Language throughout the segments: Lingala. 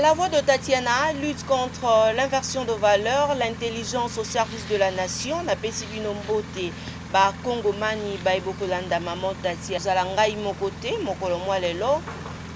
La voix de Tatiana lutte contre l'inversion de valeurs, l'intelligence au service de la nation. Na pesi bino mbote ba Kongomani ba ibokolanda maman Tatiana. Zala ngai mokote mokolo mwa lelo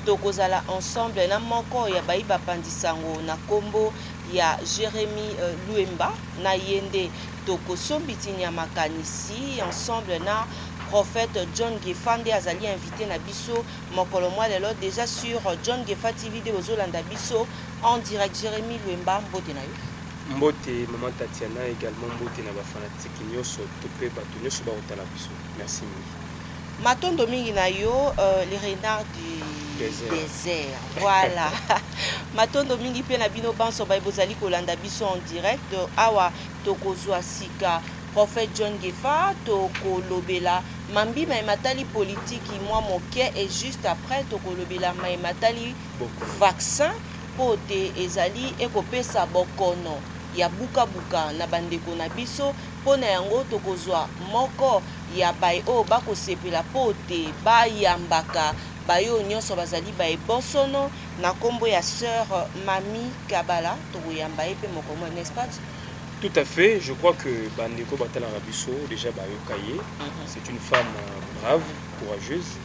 tokozala ensemble na moko ya baiba pandisango na kombo ya Jérémy Luemba na yende tokosombitini ya makanisi ensemble na prophète John Gefa nde azali invité na biso mokolo mwa lelo déjà sur John Gefa TV de ozolanda biso en direct. Jérémy Luemba mbote na yo. Mbote maman Tatiana également mbote na ba fanatique nyoso topé bato nyoso ba otala biso. Merci mingi. Matondo mingi na yo les renards du désert. Voilà. Matondo mingi pe na bino banso ba bozali kolanda biso en direct awa tokozwa sika prophète John Gefa tokolobela mambi matali politique moi moke et juste après tokolobela matali vaccin pote ezali ekopesa bokono ya buka buka na bandeko na biso pona yango tokozwa moko ya bai o bakosepela pote bayambaka bayo nyonso bazali bae bonsono na kombo ya sœur Mami Kabala tokoyamba epe moko mo n'est-ce pas? Tout à fait, je crois que Bandeko Batala Rabiso, déjà Bayokaye, c'est une femme brave, courageuse,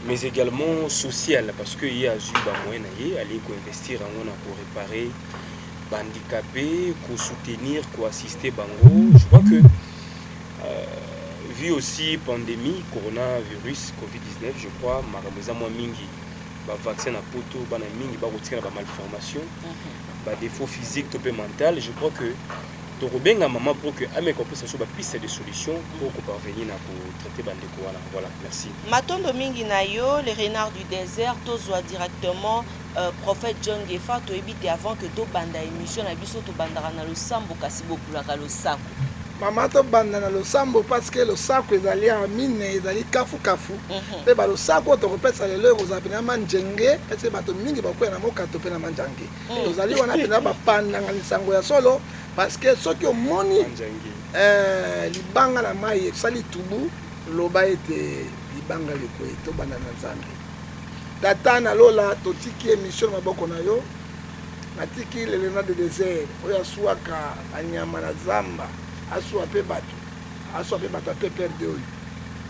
mais également sociale, parce qu'il y a eu moyen d'aller investir en on pour réparer, handicapés, pour soutenir, pour assister Bango. Je crois que, vu aussi pandémie, coronavirus, Covid-19, je crois, Marameza Mingi, vaccin à poto, Mingi, retirer la malformation. Défaut physique, topé mental, je crois que Torobenga maman pour que Amé puisse avoir piste de solutions pour parvenir à traiter Bandeko. Voilà, merci. Matondo mingi na yo, les renards du désert, tozwa directement prophète John Gefa to ebite avant que to banda émission na biso to bandara na losambo kasi bopulaka losako. Maman to banda na losambo parce que losako ezali en mine ezali kafu kafu. Pe ba losako to repesa lelo kozapena manjenge, ese bato mingi bakoya na moka to pe na manjange. Ozali wana pena ba panda na lisango ya solo parce que soki omoni libanga na mai sali tubu loba ete libanga lekwe to banda na nzambe. Data na lola to tiki émission maboko na yo. Natiki le renard de désert oya suaka anyama na zamba. Aswa pe bato pe perde oyo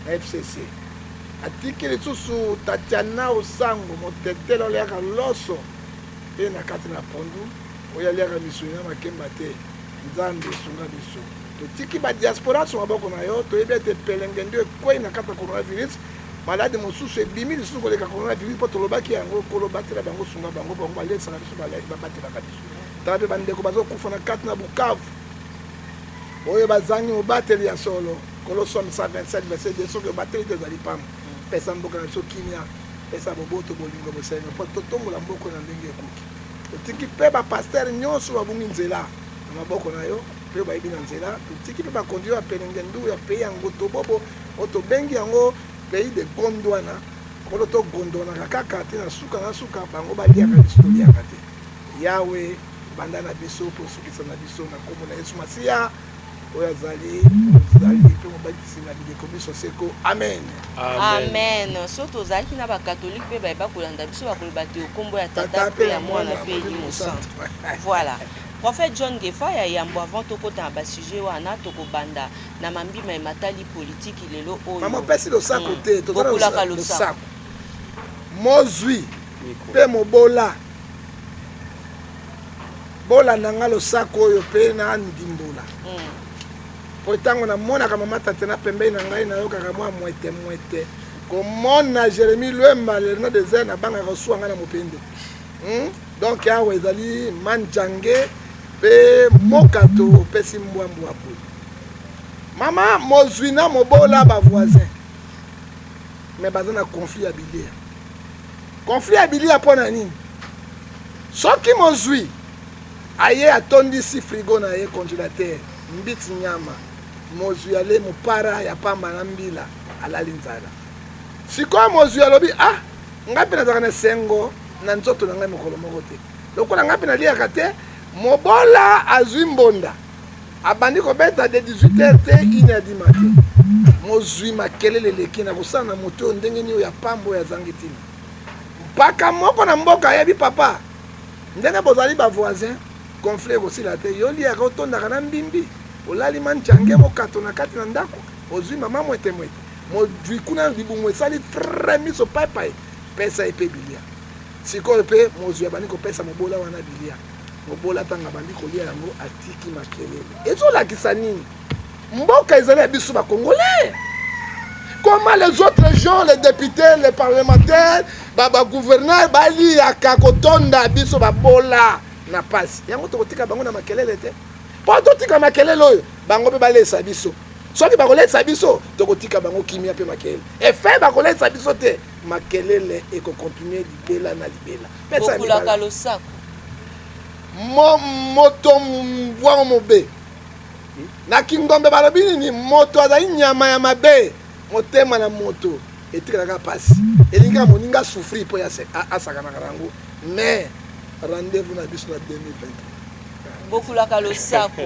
na FCC atiki le susu Tatiana Osango motetelo liaka loso pe na kati na pondu oya liaka misuna makemba te nzambe sunga biso totiki ba diaspora so maboko na yo to ebete pelengende ko na kata coronavirus malade mosusu ebimi lisusu koleka coronavirus po tolobaki yango kolobatela bango sunga bango bango balesa na biso balai babatela biso tabe bandeko bazo kufa na kati na Bukavu. Oye bazangi obateli ya solo Colossiens 127 verset 2 soki obateli te ezali pamba pesa mboka na biso kimia pesa boboto bolingo bosenga po totongola mboko na ndenge ekoki otiki mpe bapaster nyonso babungi nzela na maboko na yo mpe bayebi na nzela totiki mpe bakonduire ya pelenge ndu ya pays yango tobobo o tobengi yango pays de gondwana kolo togondwanaka kaka te na suka bango baliaka biso toliaka te yawe banda na biso mpo osukisa na biso na kombo na Yesu Masiya oya zali pe mobakisi na bideko biso seko amen. Amen. Surtout zaki na ba catholique pe ba kolanda biso ba koloba te okombo ya tata pe ya mwana pe Elimo Santo. Voilà. Prophète John Gefa ya yambo avant tokota na ba sujet wana tokobanda na mambima matali politique lelo oyo. Maman pesi lo sako te tozala lo sako. Mozwi pe mobola. Bola nanga lo sako oyo pe na ndimbola. Po tango na mona kama mata tena pembeni na ngai na yoka kama mwete komona Jérémy Luemba le renard désert na banga reçoit ngana mopende donc awa ezali manjange pe mokato pesi mbwambu apo mama mozwi na mobola ba voisin mais bazana conflit ya bilia pona nini soki mozwi aye atondisi frigo na ye congélateur mbiti nyama mozwi ale mopara ya pamba na mbila alali nzala sikoyo mozwi alobi ngapi nazaka na sengo na nzoto na ngai mokolo moko te lokola ngapi naliaka te mobola azwi mbonda abandi kobeta de 18h te 1h du matin mozwi makelele leki na kosala na moto ndenge nini ya pambo ya zangi tina mpaka moko na mboka ayebi papa ndenge bozali ba voisin conflit aussi la te yoli ya kotonda kana mbimbi olali manchange mokato na kati na ndako ozwi mama mwete modwi kuna libungu esali fremiso paipai pesa epe bilia sikoyo mpe mozwi abandi kopesa mobola wana bilia mobola tanga bandi kolia yango atiki makelele ezolakisa nini mboka ezali ya biso bakongolais. Comment les autres gens, les députés, les parlementaires, baba gouverneurs, bali ya kakotonda biso babola na pasi. Yango tokotika bango na makelele te. Po totika makelele oyo, bango pe balesa biso. Soki bakolesa biso, tokotika bango kimia pe makelele. Et fait bakolesa biso te, makelele eko continuer libela na libela. Pesa ni bala. Kalosako. Moto mbwa mobe. Na kingombe balobini ni moto azali nyama ya mabe. Motema na moto etikaka pasi elinga moninga souffrir po ya asakana karango mais rendez-vous na biso na 2023 beaucoup la kalosako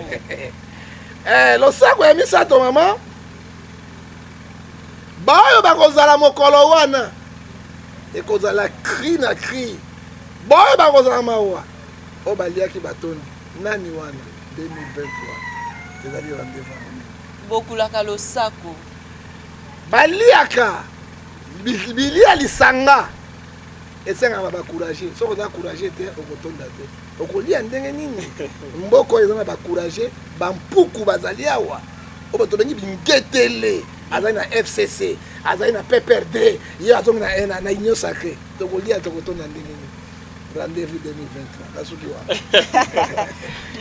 lo sako ya misato mama bayo bakozala mokolo wana ekozala cri na cri bayo bakozala mawa o baliaki batondi nani wana 2023 ezali rendez-vous beaucoup la kalosako baliaka bilia lisanga esengaka bakourage soki oza kourage te okotonda te okolia ndenge nini mboko eza na bakourage bampuku bazali awa oyo tobengi bingetele azali na FCC azali na PPRD ye azongi na union sacré tokolia tokotonda ndenge nini rendez-vous 2023 nasuki wana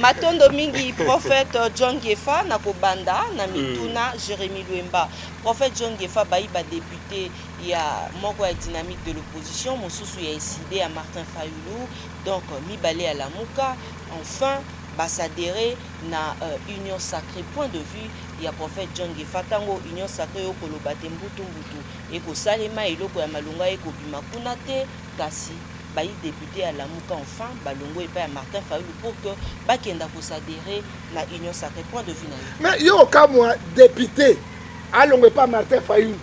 matondo mingi prophète John Gefa na kobanda na mituna Jérémy Luemba prophète John Gefa baïba député ya moko ya dynamique de l'opposition mosusu ya SID à Martin Fayulu donc mibale à la Muka enfin basadéré na union sacrée point de vue ya prophète John Gefa tango union sacrée okoloba te mbutu et ko salema eloko ya malunga e ko bima kuna te kasi bayi député à la Muka enfin balongo et pas Martin Fayulu pour que bakenda ko s'adhérer na union sacrée point de vue na mais yo ka moi député alongo pas Martin Fayulu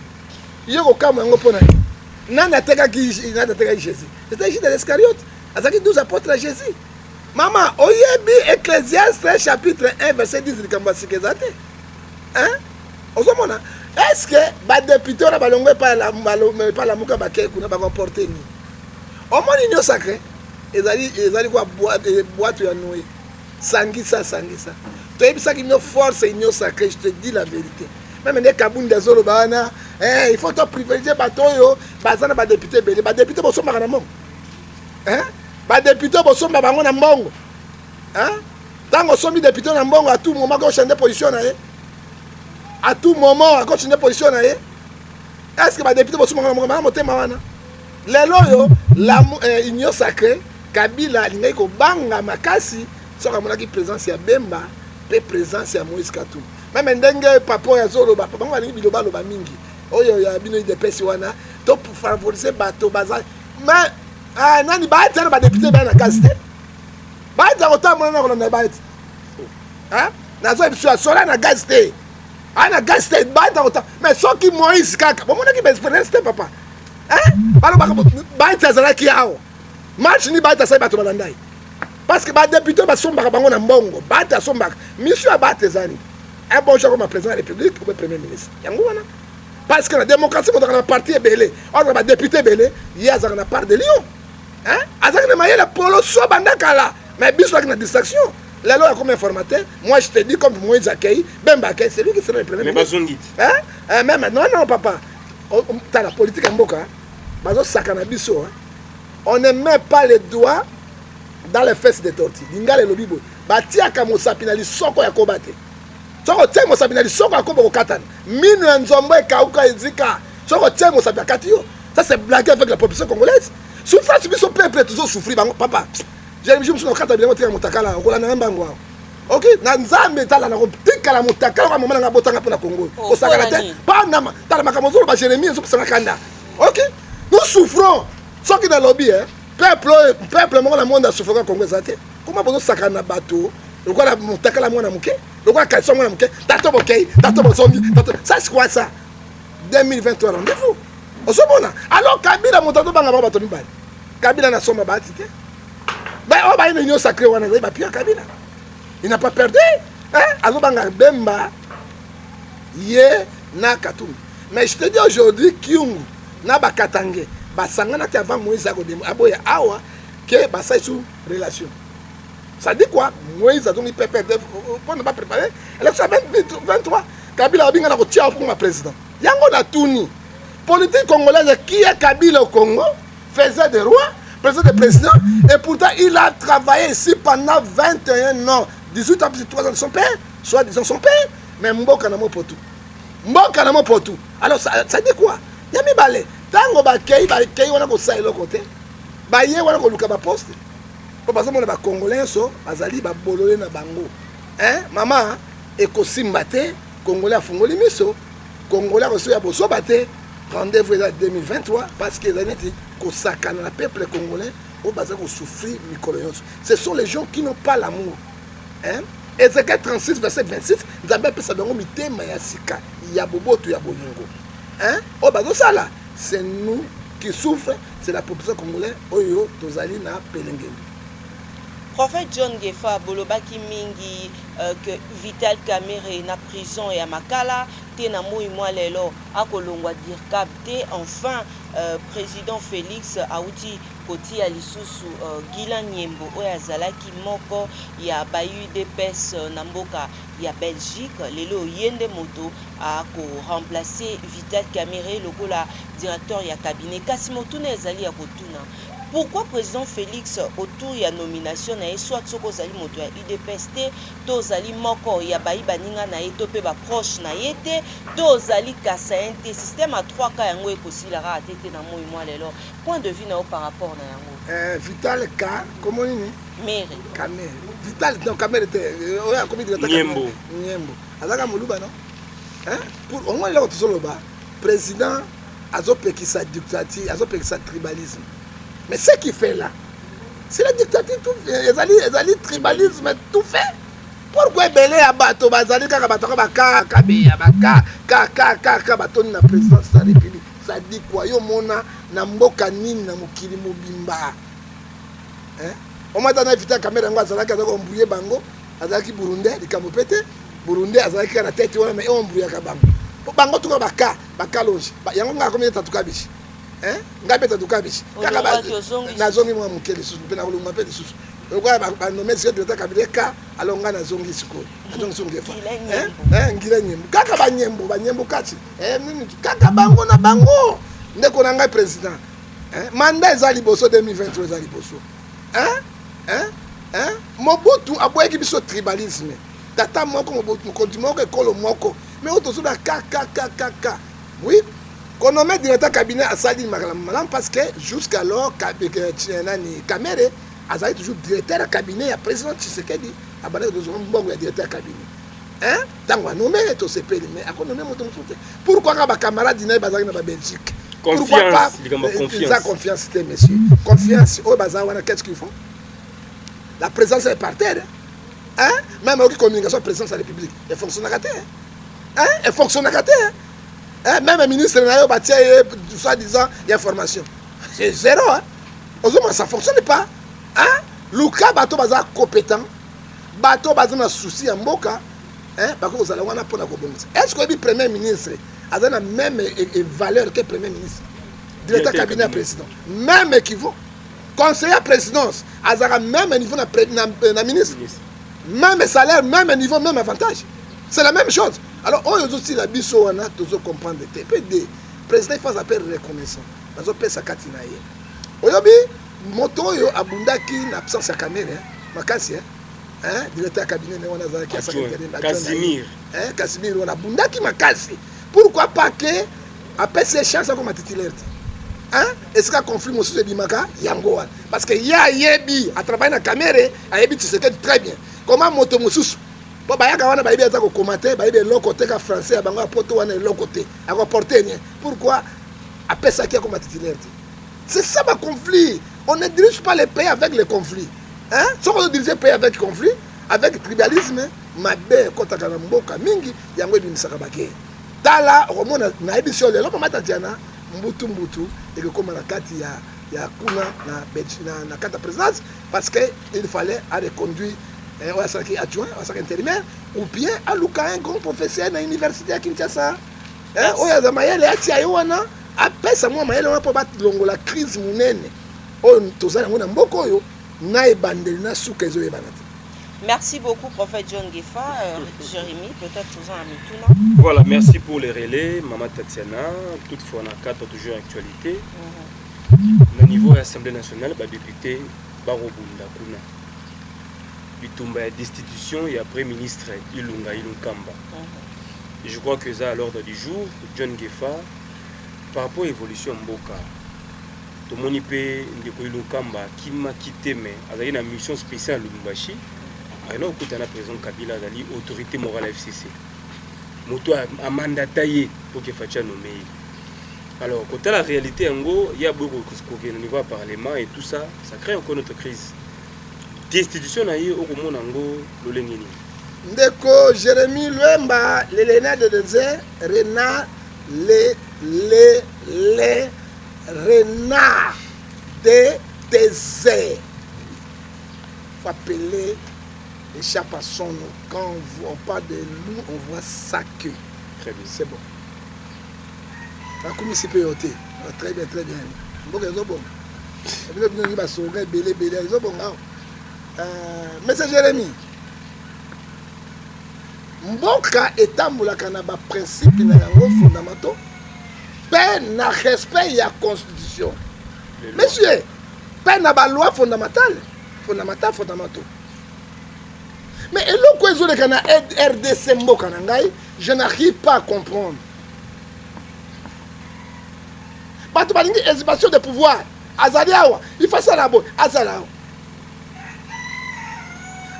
yo ka moi ngopona nana teka Jésus c'était Judas Iscariote azaki 12 apôtres à Jésus maman oyebi Ecclésiaste chapitre 1 verset 10 likamba sikezate hein ozomona est-ce que ba député na balongo pas la Muka bakay kuna ba comporter ni au moins union sacrée ezali quoi boîte ya Noé sangisa toyebisa ki no force union sacrée je te dis la vérité même les kabunda zolo bana il faut to privilégier batoyo bazana ba député belé ba député bosomba na mbongo hein ba député bosomba bango na mbongo hein tango sombi député na mbongo à tout moment ko changer position na ye à tout moment ko changer position na ye est-ce que ba député bosomba na mbongo motema wana lelo yo la union sacrée Kabila lingai ko banga makasi soka monaki présence ya Bemba pe présence ya Moïse Katumbi même ndenge papo ya zolo ba bango balingi biloba loba mingi oyo ya bino de pesi wana to pour favoriser bato baza mais nani ba tena ba député ba na kasite ba tena otamona na kolanda ba hein nazo ebiso sola na gasite ana gasite ba tena otamona mais soki Moïse kaka bomonaki ba expérience te papa hein ba tena ki yao match ni ba tena bato balandai parce que ba député ba sombaka bango na mbongo ba tena sombaka monsieur abatezani un bon jour comme président de la République ou premier ministre yango wana parce que la démocratie on a parti belé on a député belé il y a une part de Lyon hein azaka na mayela polo so bandakala mais biso avec une distraction la loi comme informateur moi je te dis comme Moïse Akei Bemba Akei c'est lui qui sera le premier ministre hein même non papa t'as la politique en boka bazo sakana biso on ne met pas les doigts dans les fesses des tortilles ngale lobibo batiaka mosapina lisoko ya kobate soko temo sabina lisoko akobo kokatana minu ya nzombo ekauka ezika soko temo sabia kati yo ça c'est blaguer avec la population congolaise souffrance biso peuple toujours souffrir bango papa je me suis kata bien motika mutakala okola na mbango OK na nzambe tala na kotika la mutakala kwa mama na botanga pona Congo osakala te pa nama tala makamozolo ba Jérémie nzo pesa kanda OK nous souffrons soki na lobby peuple mo na monde a souffrir Congo zate comment bozo sakana bato lokola mutakala mwana muke lokola kalso mwana muke tato bokei tato bosongi tato ça c'est quoi ça 2023 rendez-vous osomona alors Kabila motato banga bato mibali Kabila na soma batite bah il y a une union sacrée on a bah Pierre Kabila il n'a pas perdu hein azobanga Bemba ye na Katumbi mais je te dis aujourd'hui Kyungu na Bakatange basangana te avant Moïse aboya awa que basa sous relation ça dit quoi Moïse a donné pépé pour ne pas préparer l'élection 23 Kabila a bien na kotia pour ma président yango na tuni politique congolaise qui est Kabila au Congo faisait des rois président de président et pourtant il a travaillé ici pendant 21 ans 18 ans plus de 3 ans de son père soit disant son père mais mboka na mo potu alors ça dit quoi yami balé tango bakei wana ko sa elo côté ba ye wana ko luka ba poste po parce que mon ba congolais so bazali ba bololé na bango hein mama ekosimba te congolais afungoli miso congolais ko so ya boso baté rendez-vous là 2023 parce que les années ko sakana le peuple congolais au bazali ko souffrir mikoloyos ce sont les gens qui n'ont pas l'amour hein Ézéchiel 36 verset 26 Nzambe pesa bango mitema ya sika ya boboto ya bolingo hein au bazo sala c'est nous qui souffrent c'est la population congolaise oyo tozali na pelengeli. Prophète John Gefa bolobaki mingi que Vital Kamerhe na prison ya Makala te na moi lelo akolongwa dirkab te enfin président Félix auti koti ya lisusu Gila Nyembo oyo azalaki moko ya bayu DPS na mboka ya Belgique lelo yende moto a ko remplacer Vital Kamerhe lokola directeur ya cabinet kasi motuna ezali ya kotuna. Pourquoi président Félix autour ya nomination na soit soko zali moto ya UDPS to zali moko ya bayi baninga na yeto pe ba proche na yete to zali kasainte système à 3 cas yango ekosilara atete na moi lelo point de vue na par rapport na yango Vital Ka comment nini Mere Kamere Vital non Kamere te oya komi de Nyembo azaka moluba non hein pour au moins là to soloba président azopekisa dictature azopekisa tribalisme. Mais ce qu'il fait là, c'est la dictature tout fait. Ils allaient tribalisme tout fait. Pourquoi belé à bateau, bazali kaka bateau baka kabeya baka bateau na présidence de la République. Ça dit quoi yo mona na mboka nini na mokili mobimba. Hein? Au moins dans invité caméra ngo azalaki azako mbouye bango, azalaki Burundais likambo pete. Burundais azalaki na tête wana mais on mbouye ka bango. Po bango tuko baka longe. Yango nga combien tatuka bishi. Hein ngabeta dukabishi kaka ba nazongi mwa mukeli susu pena kulunga pe susu okwa ba nommer ce de Kabila alonga nazongi siko nazongi songefa ngila nyembo kaka ba nyembo kati nini kaka bango na bango ndeko na ngai président mandat ezali boso 2023 ezali boso Mobutu aboyeki biso tribalisme tata moko Mobutu mokonzi moko ekolo moko mais otosuba kaka oui qu'on nomme directeur cabinet à Sadi Malam parce que jusqu'alors Kamere a toujours directeur cabinet à président Tshisekedi à Bana de bon directeur cabinet hein tant qu'on nomme to CPL mais à qu'on nomme mon soutien pourquoi quand camarade dîner bazar na Belgique pourquoi pas confiance c'était monsieur confiance au bazar wana qu'est-ce qu'ils font la présence est par terre hein même au communication présidence de la République elle fonctionne à côté hein elle fonctionne à côté même le ministre n'a pas soi-disant d'information. C'est zéro. Hein? Ça ne fonctionne pas. Hein? Luka bateau baza compétent. Bateau baza na souci en boka. Hein? Parce que vous allez voir pour la cobonise. Est-ce que le premier ministre a la même valeur que le premier ministre? Directeur cabinet président. Même équivaut. Conseiller à présidence. A la même niveau na ministre. Même salaire, même niveau, même avantage. C'est la même chose. Alors, on a aussi la biso, on a toujours comprendre. Le président fait appel reconnaissant. Dans un pays, ça katina. Oyobi, moto yo abundaki na absence ya caméra, makasi hein, directeur cabinet on a zaki à Casimir. Hein, Casimir on a abundaki makasi. Pourquoi pas que après ces chances comme titulaire? Hein? Est-ce qu'il conflit monsieur de Bimaka yango parce que ya yebi à travailler na caméra, a yebi tu sais très bien. Comment moto mususu po bayaka wana bayibi aza ko commenter bayibi lokote ka français bango poto wana lokote a porter rien pourquoi après ça qui a comme titulaire c'est ça le conflit on ne dirige pas les pays avec les conflits hein si on dirige les pays avec conflit avec tribalisme mabe kota kana mboka mingi yango ebimisaka bake tala romona na ebisio lelo mama tatiana mbutu et que comme na kati ya ya kuna na carte de présidence parce que il fallait reconduire un adjoint, un intérimaire ou bien un grand professeur à l'université à Kinshasa. Oya za mayele ati ayo wana apesa mwa mayele wana po batlongola crise munene oyo tozala ngo na mboka oyo na ebandeli na suka ezo yebana. Merci beaucoup, prophète John Gefa. Jérémy, peut-être vous en Mituna. Voilà, merci pour les relais, Maman Tatiana. Toutefois, on a 4 toujours actualité. Au niveau de l'Assemblée nationale, le député Barobunda Kuna. Bitumba destitution et après ministre Ilunga Ilunkamba. Je crois que ça à l'ordre du jour, John Gefa, par rapport à l'évolution Mboka, tout le monde peut Ilunkamba qui m'a quitté, mais il y a une mission spéciale à Lumbashi. Alors, quand on a président Kabila, il y a autorité morale FCC. Moto a mandaté pour que Fatia nommé. Alors, quand on a la réalité, il y a beaucoup de au niveau du Parlement et tout ça, ça crée encore notre crise. Destitution au monde le Lengeni. Ndeko Jérémy Luemba, l'Élena de désert, Renard, Renard de désert. Il faut appeler les chapassons. Quand on parle de loup, on voit ça que. Très bien. C'est bon. La commission peut y aller. Très bien, très bien. Bon, ils sont bons. Ils sont bons. Monsieur Jérémy, Mboka etambolaka na ba principe na yango fondamentaux pe na respect ya constitution. Monsieur, pe na ba loi fondamentaux. Mais eloko ezoleka na RDC Mboka na ngai, je n'arrive pas à comprendre. Bato balingi exhibition de pouvoir. Azali awa, il faut ça là-bas, azala awa.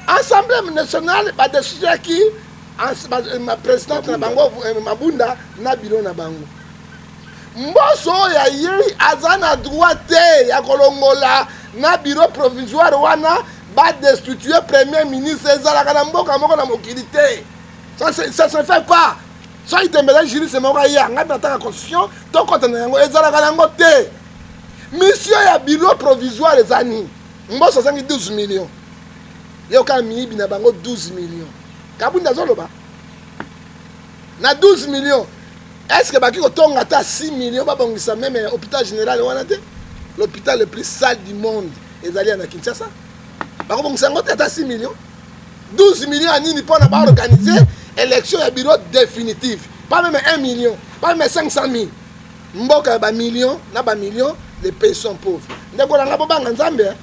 Assemblée nationale ba décision qui ma présidente na bango Mabunda na biro na bango. Mboso ya yiri azana droite ya kolongola na bureau provisoire wana ba destituer premier ministre ezalaka na mboka moko na mokilité. Ça se fait pas. Ça il tembela juriste moko ya ngata ta constitution to kota na yango ezalaka na ngote. Mission ya bureau provisoire ezani. Mboso sangi 12 millions. Yo ka miyibi na bango 12 millions. Kabunda zoloba. Na 12 millions. Est-ce que baki kotonga ta 6 millions ba bongisa même hôpital général wana te? L'hôpital le plus sale du monde ezali na Kinshasa. Bako bongisa ngote ta 6 millions. 12 millions anini pour na ba organiser élection ya bureau définitive. Pas même 1 million, pas même 500 000. Mboka ba millions, na ba millions, les pays sont pauvres. Ndeko na ngabo banga nzambe.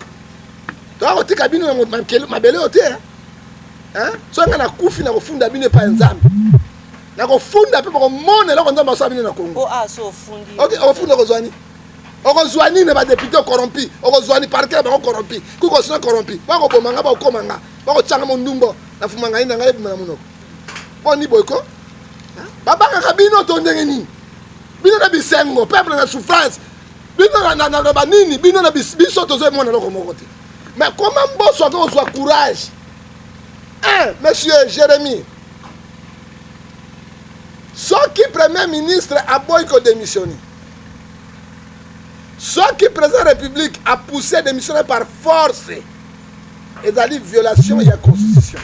Toi otika bino mabele ote hein so ngana kufi na kofunda bino pa nzambe na kofunda pe ko mona la ko nzambe sa bino na Congo so fundi OK ofunda ko zwani ne ba député corrompi ko zwani parquet ba corrompi ku ko sona corrompi ba ko bomanga ba ko manga ba ko tsanga mondumbo na fumanga ina ngai bima munoko boni boyko baba ka bino to ndengeni bino na bisengo peuple na souffrance bino na ba nini bino na biso to zo mona loko moko te. Mais comment Mbosso a soit courage? Hein, monsieur Jérémy? Ce qui premier ministre a boycotté démissionné. Ce qui président de la République a poussé démissionner par force. Et dans la violation de la Constitution.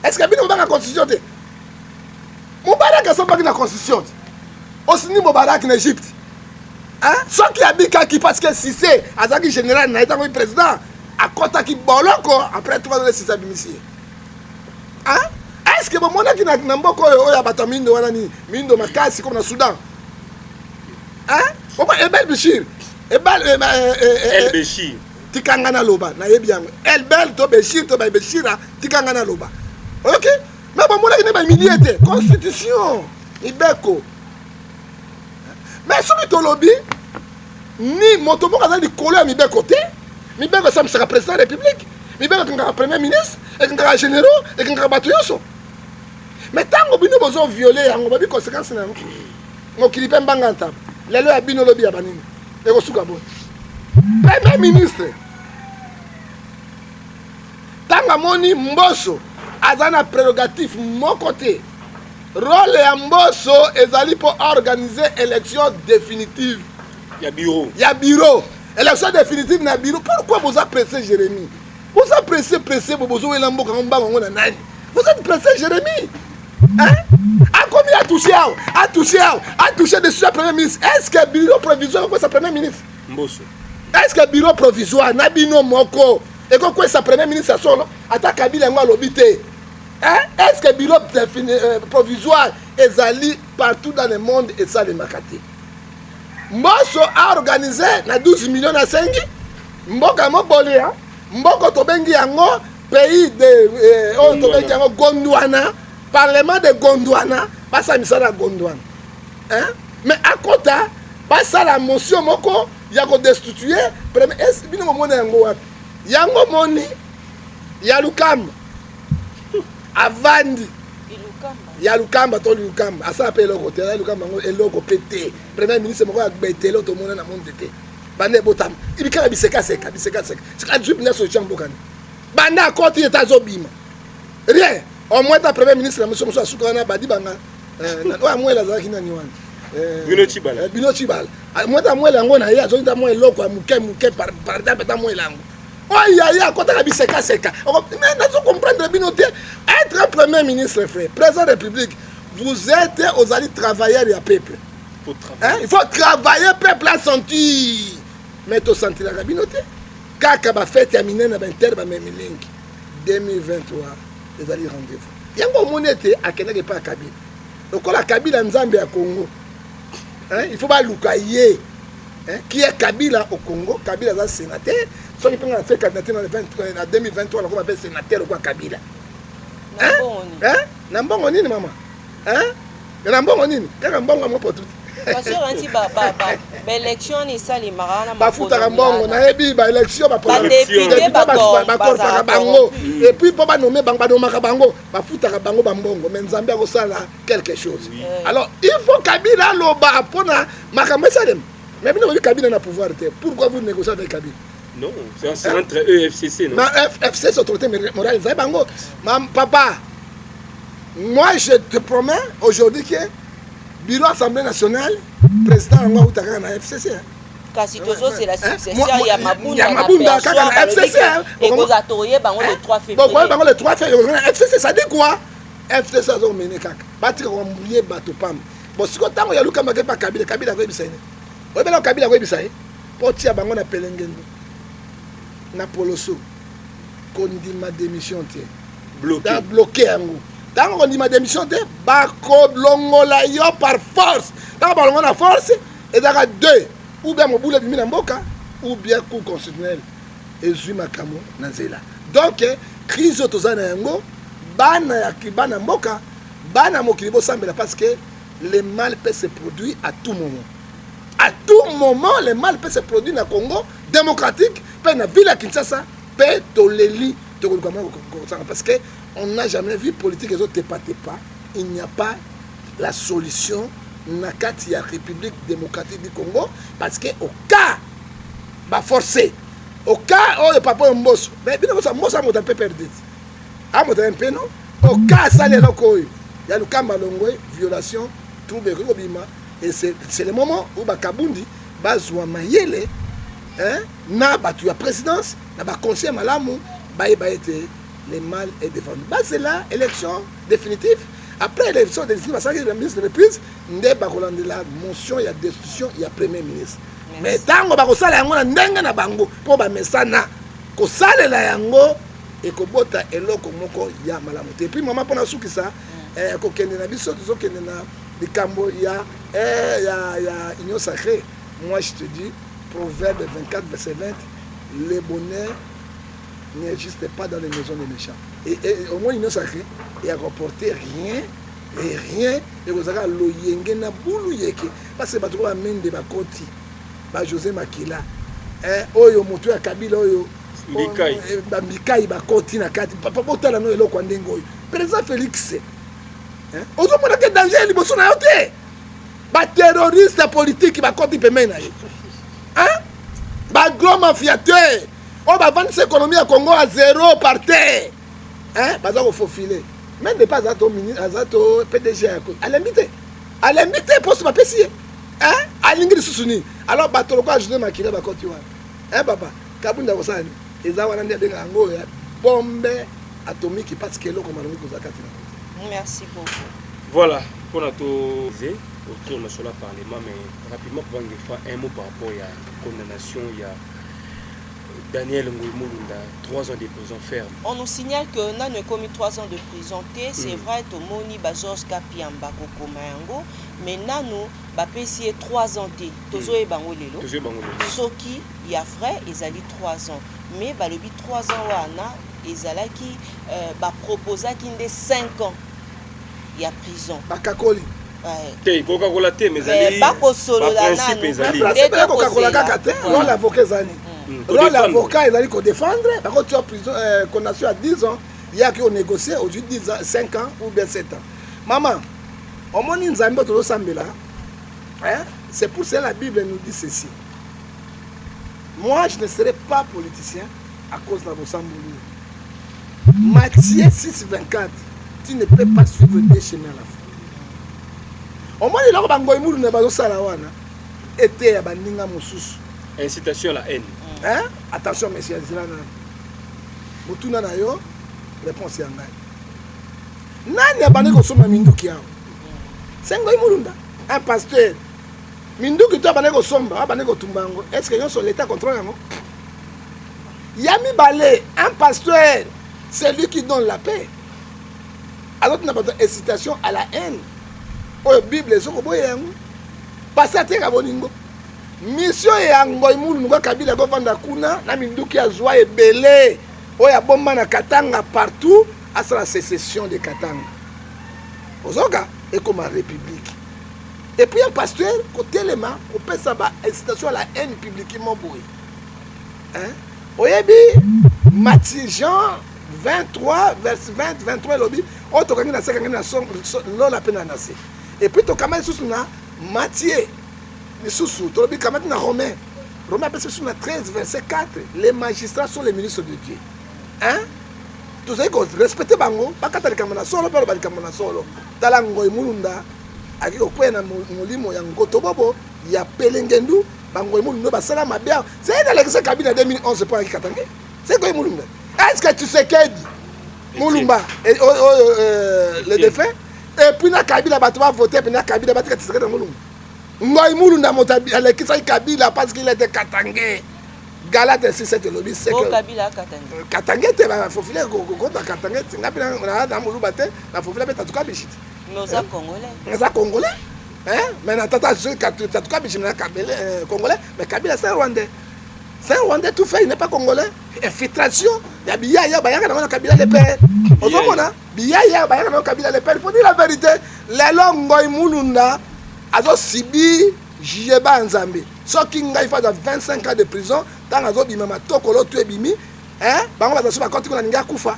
Est-ce qu'il y a une Constitution? Moubarak a pas une Constitution. Aussi Moubarak en Égypte. Hein? Ce qui a dit qu'il parce que si c'est Azaki général n'a été un président. À côté qui boloko après 3 ans de ses abimissiers. Hein? Est-ce que mon qui n'a pas eu batamindo wana ni mindo makasi comme na Soudan? Hein? Comment Ebel Béchir? El Béchir. Tikangana loba na yebiango. Elbel to Béchir to Béchira tikangana loba. OK? Mais bon mon qui n'est pas milité constitution ibeko. Mais ce que lobby ni motomo kaza di kolo ya mibeko te. Mais bien que ça sera président de la République, mais bien que ça sera premier ministre, et que ça sera généraux, et que ça sera batoyoso. Mais tant que nous avons violé, on va voir les conséquences. On qui pas en table. Les lois bino lobby à banine. Et au Sougabon. Premier ministre. Tant que moni Mbosso a un prérogatif mon côté. Rôle ya Mbosso ezali pour organiser élection définitive. Il y a bureau. Il y a bureau. élection définitive na bureau. Pourquoi vous avez pressé Jérémy? Vous avez pressé Bobozo et Lambo quand on bat on a nani. Vous êtes pressé Jérémy. Hein? À combien a touché dessus la première ministre? Est-ce que bureau provisoire quoi sa première ministre? Mbosso. Est-ce que bureau provisoire Nabino Moko et quoi sa première ministre à solo attaque Kabila ngwa lobité? Hein? Est-ce que bureau provisoire ezali partout dans le monde et ça les makati? Mbosso a organisé na 12 millions na 5 mboka mobole hein? Mboko tobengi yango pays de tobengi yango Gondwana, parlement de Gondwana, pas ça misala Gondwana. Hein? Mais à côté, pas ça la motion moko ya ko destituer premier est bino mona yango wapi? Yango moni ya Lukamba. Avandi ya Lukamba to Lukamba asa pe loko te ya Lukamba ngo eloko pété premier ministre moko akbetelo to mona na monde te bande botam ibikala biseka seka sika drip na so chambo kan banda koti etazo bima rien au moins ta premier ministre la monsieur asukana badi banga na mwela za kina ni wana bino chibala moi ta mwela ngo na ya zo ta mwela loko muke par ta mwela ngo oya kota ka biseka mais na zo comprendre bino te être un premier ministre frère président de la République vous êtes aux alliés travailleurs et peuple. Il faut travailler peuple à sentir. Mais tu sens la cabinote. Kaka ba fête ya minene ba inter ba memiling 2023 les alliés rendez-vous. Yango monete akeneke pa Kabila. Donc la Kabila nzambe ya Congo. Il faut pas lukaye. Qui est Kabila au Congo? Kabila est sénateur. Ceux qui ont fait candidature en 2023, on va appeler sénateur ou quoi Kabila. Nambongo nini mama? Nambongo nini? Kaka mbongo mo potu. Parce que anti ba élection ni sali marana ba futa mbongo na yebi ba élection ba député ba bango et puis pour ba nommer bango ba nomaka bango ba futa bango ba mbongo mais Nzambe a sala quelque chose. Alors il faut Kabila loba pona makambe salem. Mais vous n'avez Kabila na pouvoir. Pourquoi vous négociez avec Kabila? Non, c'est entre eux et FCC, non? FCC, c'est autorité morale. Papa, moi je te promets aujourd'hui que bureau Assemblée nationale, président Ango Outaka na FCC. Kassitozo, c'est la succession. Il y a Mabunda na FCC. Et vous attendez le 3 février. Bon, le 3 février. FCC, ça dit quoi? FCC, ça a mené Kaka. Bâtir un mouillé bateau pam. Bon, si vous avez un Kabila, Kabila va bien. Vous avez un Kabila va bien. Pour tirer bango na pelengendo. Na poloso kondima démission te bloqué yango tango kondima démission te bako longola yo par force tango balongo na force ezaka deux ou bien mobule bimi na mboka ou bien cour constitutionnel ezwi makamo na nzela donc crise toza na yango bana ya kibana mboka bana mokili bosambela parce que le mal peut se produire à tout moment. À tout moment, le mal peut se produire dans le Congo démocratique, dans la ville à Kinshasa, parce qu'on n'a jamais vu politique et autres pas. Il n'y a pas la solution dans la République démocratique du Congo, parce qu'au cas, va forcer, au cas où le papa est Mbosso, mais bien sûr, Mbosso a un peu perdu. A un peu non? Au cas, ça les locaux, il y a le cas Malongwe, violation, trouble Robima. Et c'est le moment où Bakabundi bazwa mayele na batu ya présidence na ba conseil malamu ba été le mal est défendu. C'est là élection définitive. Après l'élection définitive, ça la ministre de reprise ndé ba kolande la motion ya destitution ya premier ministre. Mais tango ba kosala yango na ndenge na bango po ba mesana ko sala la yango et ko bota eloko moko ya malamu. Et puis maman pona sukisa ko kende na biso zo kende na Bikambo, il y a Union sacrée. Moi, je te dis, Proverbe 24, verset 20, le bonheur n'existe pas dans les maisons des méchants. Et au moins, Union sacrée, il a rapporté rien, et vous avez l'oyenge na boulou yeke. Parce que vous avez même de Bakoti, José Makila, Oyo Moto ya Kabila, Oyo, Mikai Bakoti na Kati, Papa Botala no Elo Kwandengo, Président Félix. Aujourd'hui, il y a danger, il y a des terroristes politiques qui vont continuer. Les gros mafiateurs, on va vendre l'économie à Congo à zéro par terre. Il faut filer. Même pas à PDG. À l'invité, pour se passer. À l'ingrédient soutenu. Alors, il faut ajouter ma kila. papa kabunda kosani eza wana ndia benga yango ya bombe atomique parce que eloko malongi kozaka tina. Merci beaucoup. Voilà, pour notre autour de cela parlement, mais rapidement pour faire un mot par rapport à la condamnation, il y a Daniel Ngoïmoulunda, 3 ans de prison ferme. On nous signale que nous avons commis 3 ans de prison. C'est vrai, que Moni Bajos Kapiamba Kokomayango, mais nous avons 3 ans. Tozo et Bangolelo. Soki, il y a vrai, ils ont 3 ans. Mais le 3 ans, ils ont proposé qu'il y ait 5 ans. Il y a prison. Bakakoli. Te Coca-Cola te mais ali. Pas ko solo la nanu. C'est pas Coca-Cola kaka te. Non l'avocat zani. Non l'avocat il allait ko défendre. Par contre tu as prison condamnation à 10 ans. Il y a qui ont négocié aujourd'hui 5 ans ou bien 7 ans. Maman, au moins nzambe to sambela. Hein? C'est pour ça la Bible nous dit ceci. Moi je ne serai pas politicien à cause de la Bosambulu. Matthieu 6:24. Tu ne peux pas suivre des chemins à la fois. Au moins, il y a un peu de salawana. Était à Bandinga Moussous. Incitation à la haine. Hein? Attention, messieurs. Moutuna na yo, réponse yanga. Nani abane ko soma minduki yao. Sengo imulunda. Un pasteur. Minduki to abane ko somba, abane ko tumbango. Est-ce que yon sur l'état contrôle yango? Yami balé, un pasteur, c'est lui qui donne la paix. Alors tu n'as pas d'incitation à la haine. La Bible est parce que mission yango imulu nuka kabila go vanda kuna na minduki ya zwa ebele oya bomba na Katanga partout à la sécession de Katanga. Ozoka et comme la République. Et puis un pasteur côté les mains on peut ça ba incitation à la haine publiquement bourré. Hein? Oyebi Matthieu Jean 23 verset 20 23 lobby auto kangi na seka kangi na son la peine anase. Et puis to kamel sous na Matthieu sous to lobby kamel na Romain peut sous na 13 verset 4 les magistrats sont les ministres de Dieu. Hein? Tout ça que respecter bango pas katali kamana solo pas bali kamana solo tala ngoy mulunda aki ko kwena molimo ya ngoto bobo ya pelengendu bango mulunda basala mabia c'est dans l'exemple cabinet 2011 pour Katanga c'est quoi mulunda. Est-ce que tu sais qu'est Moulumba le défunt et puis na Kabila ba va voter puis na Kabila ba tika tseka Moulumba ngoy Moulunda motabi ale kisa Kabila parce qu'il était Katangé Galate 67 lobby c'est que Kabila Katangé Katangé te ba faut filer ko Katangé tinga pina na da Moulumba te na faut filer ba tatuka bishiti nos congolais hein mais na tata tatuka bishiti na congolais mais Kabila c'est rwandais. C'est un Rwandais tout fait, il n'est pas congolais. Infiltration. Il y a Biyaya, Bayaka, dans Kabila le père. Ozomona, Biyaya, Bayaka, dans Kabila le père. Il faut dire la vérité. Les Longoy Mulunda, Azo Sibi, Jeba Nzambe. Ce qui il faut 25 ans de prison, dans Azo Bimama Tokolo, tu es Bimi. Hein? Bango va s'assurer quand tu as Ninga Koufa,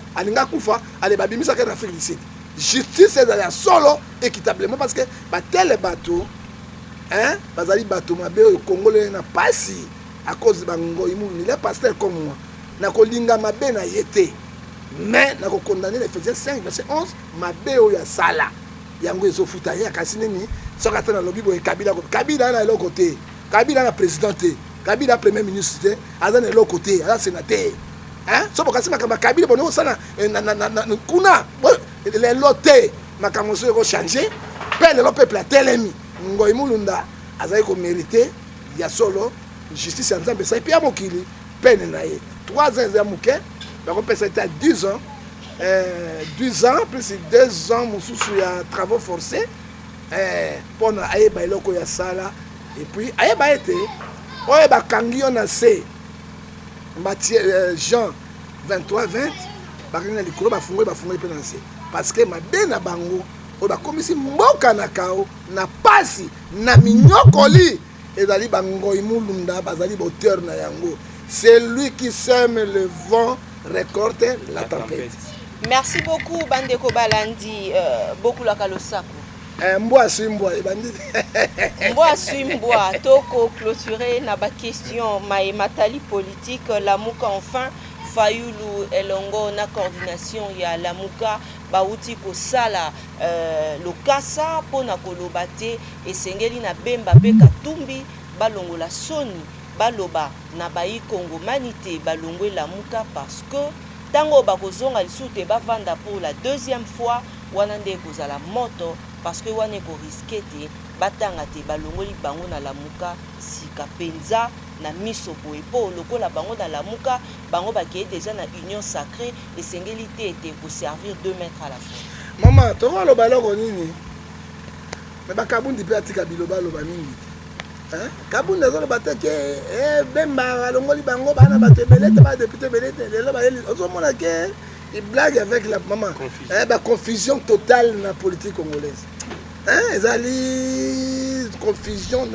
allez, Babimi, ça en Afrique du Sud. Justice est d'aller solo, équitablement, parce que tel bateau, hein? Bazali bateau, ma belle, le Congolais n'a pas si. À cause de Bango Imou, il est pasteur comme moi. N'a ko linga mabe na yete. Mais n'a ko condamné les Éphésiens 5 verset 11, mabe o ya sala. Yango ezo futa ya kasineni, so ka tana lobi bo Kabila na l'autre côté. Kabila na président te. Kabila premier ministre te, aza na l'autre côté, aza sénateur. Hein? So bokasi makamba Kabila bono sana na kuna les lotés makambo so ko changer. Pele le peuple a telemi. Ngoy mulunda aza ko mériter ya solo. Justice en Zambie, ça et puis à Mokili, peine naïe. 3 ans à Mouké, donc on peut c'était à 10 ans. 12 ans, plus 2 ans, mon sous ya travaux forcés. Pour na aye ba eloko ya sala. Et puis aye ba été, oye ba kangi on a c'est Matthieu Jean 23 20, ba kangi na likolo ba fungo penancer. Parce que ma bena bango, o ba komisi mboka na kao, na pasi, na minyokoli. C'est lui qui sème le vent, récolte la tempête. Merci beaucoup, Bandeko Balandi. Beaucoup la Kalosako. Mboa Simboa. Mboa Simboa. Toko clôturé na ba question. Matali politique. Lamuka enfin. Fayulu Elongo na coordination ya Lamuka. Bauti ko sala lokasa pona kolobate esengeli na bemba pe katumbi balongo la soni baloba na bayi Kongomani te balongwe lamuka parce que tango bakozonga lisusu te bavanda pour la deuxième fois wana nde kozala moto parce que wana ekoriske te batanga te balongoli bango na lamuka sika penza na miso boye po lokola bango na lamuka bango bakeye déjà na union sacrée esengeli te ete koservir 2 mètres à la fois. Mama tokoloba loko nini me bakabundi mpe atika biloba loba mingi kabundi azoloba te ke Bemba alongoli bango bana bato ebele te badepute ebele te lelo bayeli ozomona ke blague avec la maman confusion totale na politique congolaise ezali confusion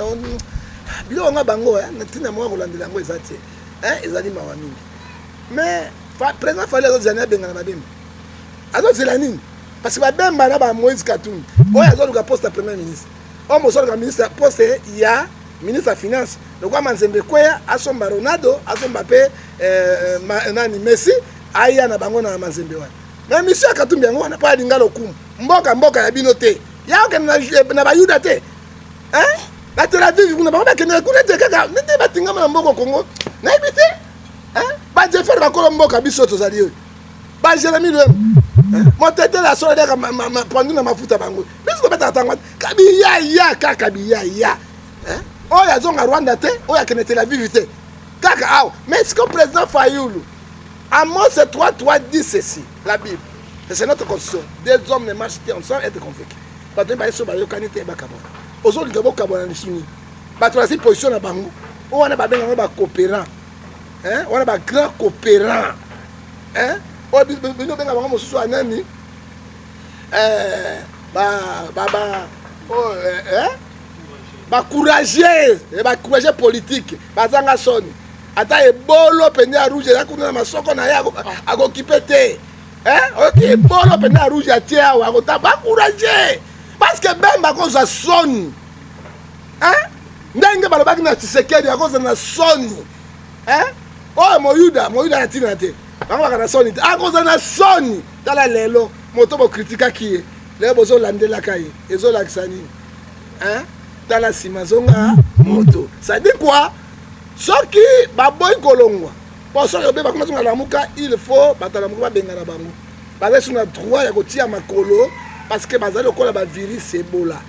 biloko nga bango ntina moko kolandela yango eza te ezali mawa mingi mais président fali azozela nini abengana na Bemba azozela nini parce que babemba na ba Moïse Katumbi oyo azoluka poste ya premier ministre oyo mosoluka ministre poste ya ministre ya finance lokwa Manzembe Kweya asomba Ronaldo asomba mpe nani Messi aya na bango na Manzembe wana mais monsieur ya Katumbi yango wana mpo alinga lokumu mboka ya bino te ya okende na bayuda te na Tel Aviv kuna bango bakende kuna te kaka nete batingama na mboko Kongo nayebi te bajefere bakolo mboka biso tozali oyo bajeremi lwemu motete la solo de pandu na mafuta bango biso beta tangwa kabiya kaka biya oyo azonga Rwanda te oyo akende Tel Aviv te kaka aw mais est-ce que le président Fayoulou Amos 3:3 dit ceci la Bible c'est notre constitution des hommes ne marchent pas ensemble être convaincus bato ba yeso ba yokani te bakabo ozoli gabo kabona ni suni bato la si position na bango wana ba benga ba coopérant wana ba grand coopérant o bino benga bango mosusu anani courageux politique bazanga soni ata ebolo pende ya rouge ya kuna na masoko na yako akokipe te ok ebolo pende ya rouge atie awa akota courageux parce que Bemba koza soni ndenge balobaki na Tshisekedi akoza na soni oyo moyuda na tina te bango baka na soni te akoza na soni tala lelo moto bokritikaki ye lelo bozolandelaka ye ezolakisa nini tala nsima zonga moto ça dit quoi soki baboyi kolongwa po soki obe bakoma zonga lamuka il faut bato lamuka babengana bango baza so na droit ya kotia makolo parce que bazali lokola bavirus ebola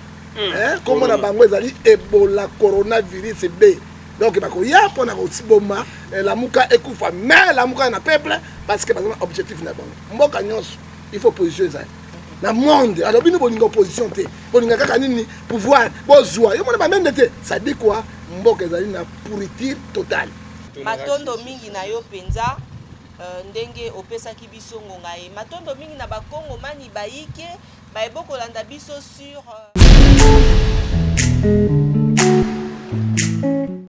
kombo na bango ezali ebola coronavirus b donc bakoya mpona kosiboma lamuka ekufa mais lamuka na peuple parce que bazana objectif na bango mboka nyonso il faut position ezali na monde alors bino bolinga opposition te bolinga kaka nini pouvoir bozwa yo mona bamende te ça dit quoi mboka ezali na pourriture totale matondo mingi na yo penza ndenge opesaki biso ngonga ye matondo mingi na bakongomani bayike bayebokolanda biso sur